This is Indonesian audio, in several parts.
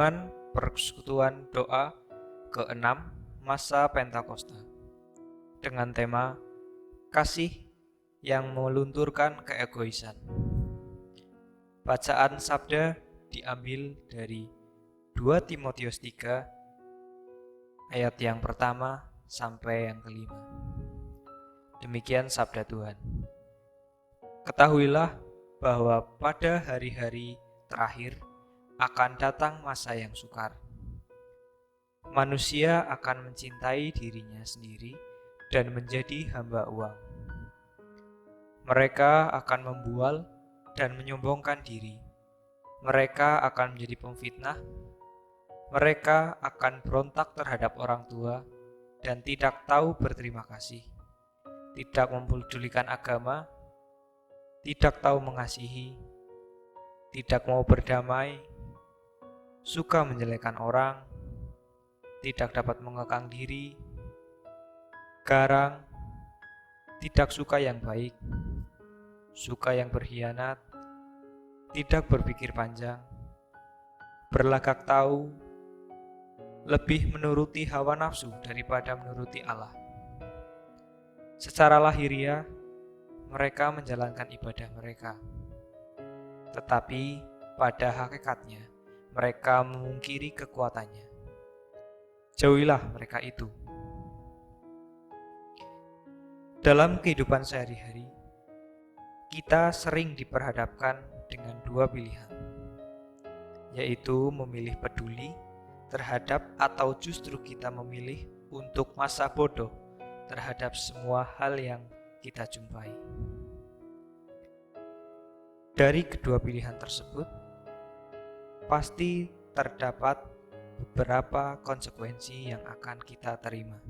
Renungan Persekutuan Doa ke-6 Masa Pentakosta dengan tema Kasih yang melunturkan keegoisan. Bacaan sabda diambil dari 2 Timotius 3 ayat yang pertama sampai yang kelima. Demikian sabda Tuhan. Ketahuilah bahwa pada hari-hari terakhir akan datang masa yang sukar. Manusia akan mencintai dirinya sendiri dan menjadi hamba uang. Mereka akan membual dan menyombongkan diri. Mereka akan menjadi pemfitnah. Mereka akan berontak terhadap orang tua dan tidak tahu berterima kasih. Tidak mempedulikan agama, tidak tahu mengasihi, tidak mau berdamai, suka menjelekkan orang, tidak dapat mengekang diri, garang, tidak suka yang baik, suka yang berkhianat, tidak berpikir panjang, berlagak tahu, lebih menuruti hawa nafsu daripada menuruti Allah. Secara lahiriah, mereka menjalankan ibadah mereka, tetapi pada hakikatnya mereka memungkiri kekuatannya. Jauhilah mereka itu. Dalam kehidupan sehari-hari, kita sering diperhadapkan dengan dua pilihan, yaitu memilih peduli terhadap atau justru kita memilih untuk masa bodoh terhadap semua hal yang kita jumpai. Dari kedua pilihan tersebut, pasti terdapat beberapa konsekuensi yang akan kita terima.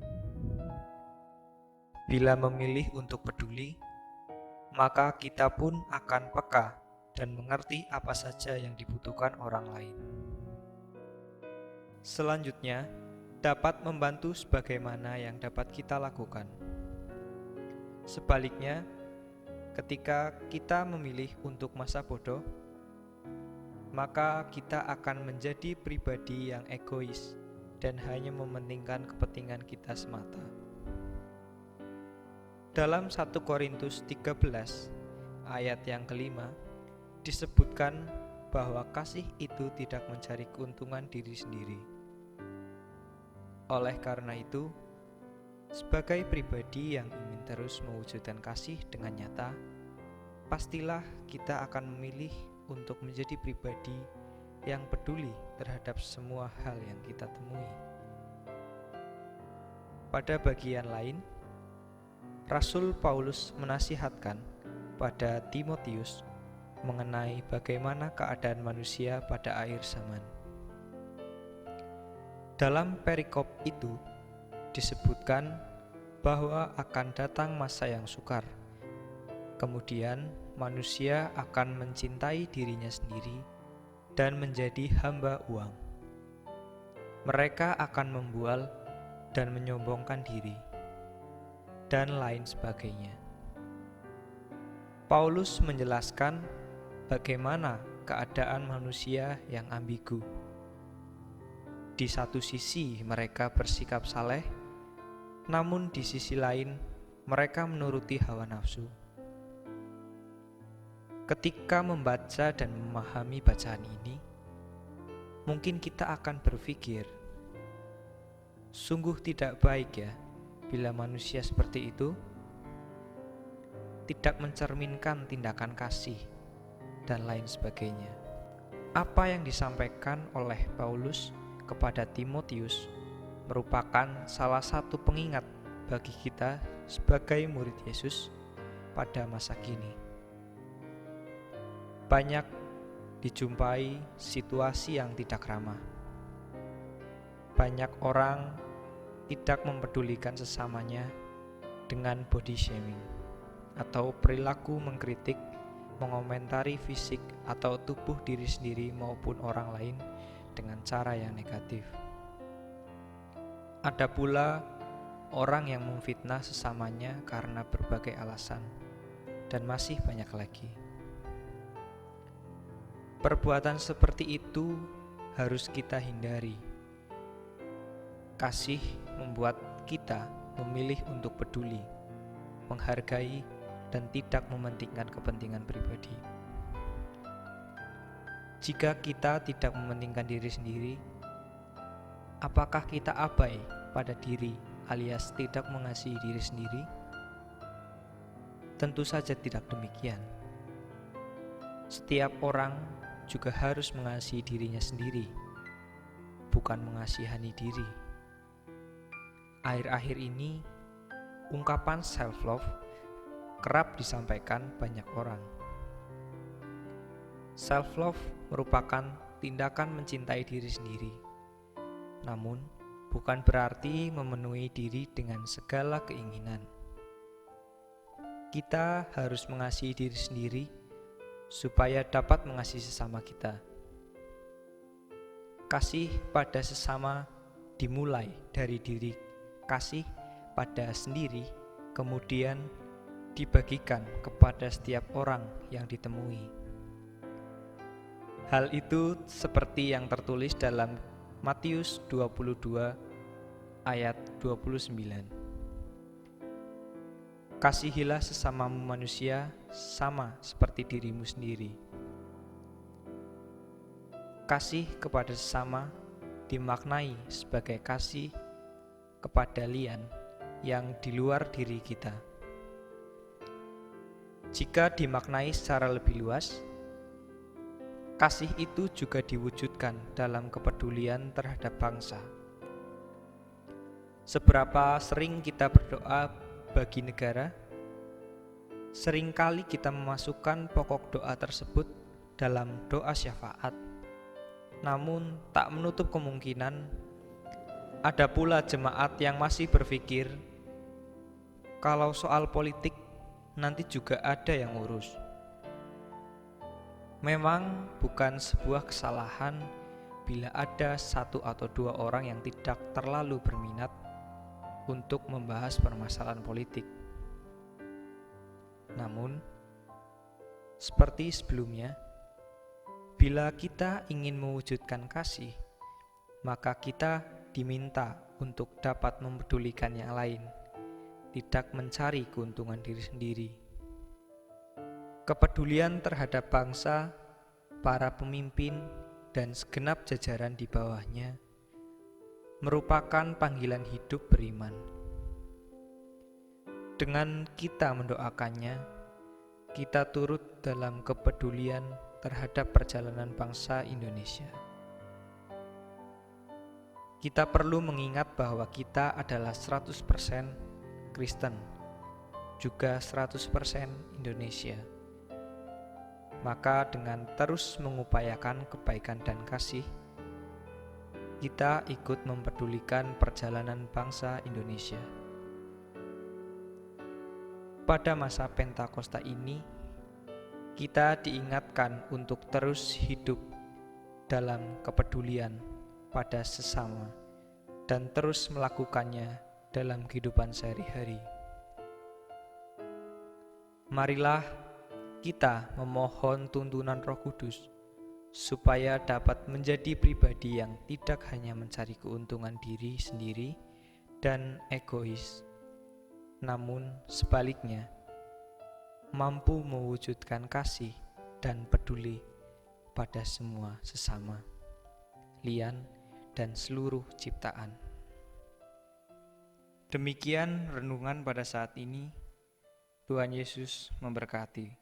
Bila memilih untuk peduli, maka kita pun akan peka dan mengerti apa saja yang dibutuhkan orang lain. Selanjutnya, dapat membantu sebagaimana yang dapat kita lakukan. Sebaliknya, ketika kita memilih untuk masa bodoh, maka kita akan menjadi pribadi yang egois dan hanya mementingkan kepentingan kita semata. Dalam 1 Korintus 13 ayat yang kelima disebutkan bahwa kasih itu tidak mencari keuntungan diri sendiri. Oleh karena itu, sebagai pribadi yang ingin terus mewujudkan kasih dengan nyata, pastilah kita akan memilih untuk menjadi pribadi yang peduli terhadap semua hal yang kita temui. Pada bagian lain, Rasul Paulus menasihatkan pada Timotius mengenai bagaimana keadaan manusia pada akhir zaman. Dalam perikop itu disebutkan bahwa akan datang masa yang sukar. Kemudian manusia akan mencintai dirinya sendiri dan menjadi hamba uang. Mereka akan membual dan menyombongkan diri, dan lain sebagainya. Paulus menjelaskan bagaimana keadaan manusia yang ambigu. Di satu sisi mereka bersikap saleh, namun di sisi lain mereka menuruti hawa nafsu. Ketika membaca dan memahami bacaan ini, mungkin kita akan berpikir, sungguh tidak baik ya bila manusia seperti itu tidak mencerminkan tindakan kasih dan lain sebagainya. Apa yang disampaikan oleh Paulus kepada Timotius merupakan salah satu pengingat bagi kita sebagai murid Yesus pada masa kini. Banyak dijumpai situasi yang tidak ramah. Banyak orang tidak mempedulikan sesamanya dengan body shaming atau perilaku mengkritik, mengomentari fisik atau tubuh diri sendiri maupun orang lain dengan cara yang negatif. Ada pula orang yang memfitnah sesamanya karena berbagai alasan, dan masih banyak lagi. Perbuatan seperti itu harus kita hindari. Kasih membuat kita memilih untuk peduli, menghargai, dan tidak mementingkan kepentingan pribadi. Jika kita tidak mementingkan diri sendiri, apakah kita abai pada diri alias tidak mengasihi diri sendiri? Tentu saja tidak demikian. Setiap orang juga harus mengasihi dirinya sendiri, bukan mengasihani diri. Akhir-akhir ini, ungkapan self-love kerap disampaikan banyak orang. Self-love merupakan tindakan mencintai diri sendiri, namun bukan berarti memenuhi diri dengan segala keinginan. Kita harus mengasihi diri sendiri supaya dapat mengasihi sesama kita. Kasih pada sesama dimulai dari diri kasih pada sendiri, kemudian dibagikan kepada setiap orang yang ditemui. Hal itu seperti yang tertulis dalam Matius 22 ayat 29. Kasihilah sesamamu manusia sama seperti dirimu sendiri. Kasih kepada sesama dimaknai sebagai kasih kepada lian yang di luar diri kita. Jika dimaknai secara lebih luas, kasih itu juga diwujudkan dalam kepedulian terhadap bangsa. Seberapa sering kita berdoa bagi negara, seringkali kita memasukkan pokok doa tersebut dalam doa syafaat. Namun tak menutup kemungkinan ada pula jemaat yang masih berpikir kalau soal politik nanti juga ada yang ngurus. Memang bukan sebuah kesalahan bila ada satu atau dua orang yang tidak terlalu berminat untuk membahas permasalahan politik. Namun, seperti sebelumnya, bila kita ingin mewujudkan kasih, maka kita diminta untuk dapat mempedulikan yang lain, tidak mencari keuntungan diri sendiri. Kepedulian terhadap bangsa, para pemimpin, dan segenap jajaran di bawahnya merupakan panggilan hidup beriman. Dengan kita mendoakannya, kita turut dalam kepedulian terhadap perjalanan bangsa Indonesia. Kita perlu mengingat bahwa kita adalah 100% Kristen, juga 100% Indonesia. Maka dengan terus mengupayakan kebaikan dan kasih, kita ikut mempedulikan perjalanan bangsa Indonesia. Pada masa Pentakosta ini, kita diingatkan untuk terus hidup dalam kepedulian pada sesama dan terus melakukannya dalam kehidupan sehari-hari. Marilah kita memohon tuntunan Roh Kudus supaya dapat menjadi pribadi yang tidak hanya mencari keuntungan diri sendiri dan egois, namun sebaliknya mampu mewujudkan kasih dan peduli pada semua sesama, lian, dan seluruh ciptaan. Demikian renungan pada saat ini. Tuhan Yesus memberkati.